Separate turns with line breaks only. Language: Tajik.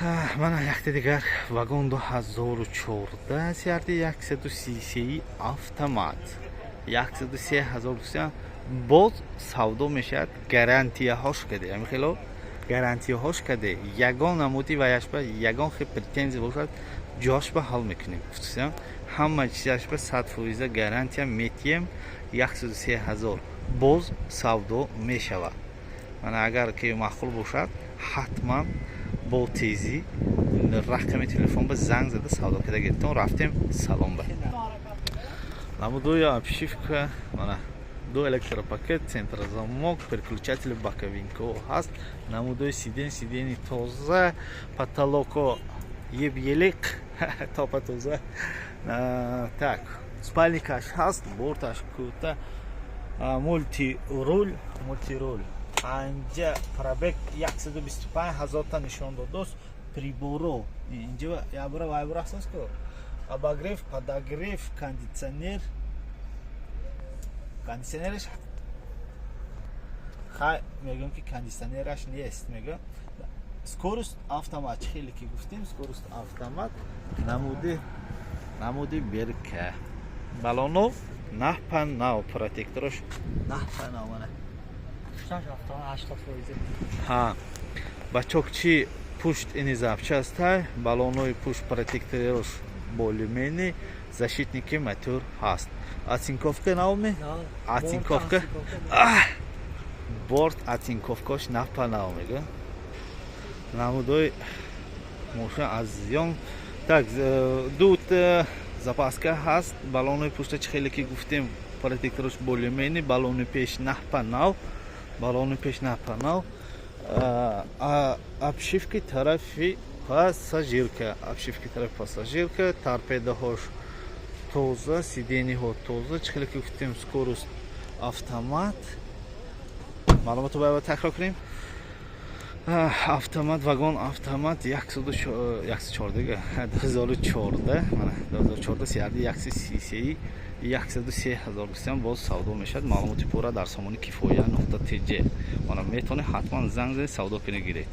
Mana yakta digar vagon 2014 серия 133 автомат 103,000 боз савдо мешавад гарантияҳош каде ами хело гарантияҳош каде ягон намуди ваяшба ягон хел претензия бошад ҷошба ҳал мекунем гуфтам ҳама чизашба 100% гарантия метием 103,000 боз савдо мешавад мана агар ки маъқул бошад ҳатман бо тезӣ рақами телефон ба занг зада савдо карда гирифтем рафтем салом ба намудои обшивка мана 2 электропакет центрозамок переключатели боковинко ҳаст намудои сидени тоза потолоко ебелик топа тоза так спальникаш ҳаст борташ кӯта мультирул анҷа пробег 125,000 та нишон додост приборо инҷа ябра вайбра ҳастко обогрев подогрев кондиционераш хай мегӯям ки кондиционераш нест мегӯям скорост автомат хеле ки гуфтем скорост автомат намуди берка балонов наҳпанав протектораш наҳпанав мана ба чокчи пушт ини запчастай балонои пушт протектораш болимени защитники мотор ҳаст оцинковка навме оцинковка борт оцинковкаш наҳпанав мега намудои мошин аз зиён так дуд запаска ҳаст балонои пуштачи хеле ки гуфтем протектораш болимени балони пеш наҳпанав обшивки тарафи пассажирка торпедаҳош тоза сидениҳо тоза чӣ хеле ки гуфтем скорост автомат маълумото баён такрор кунем автомат вагон автомат 2014 серия 133 103,000 гуфтем боз савдо мешавад маълумоти пурра дар сомони кифоя.tj мана метавонед ҳатман занг занед савдо кунед гиред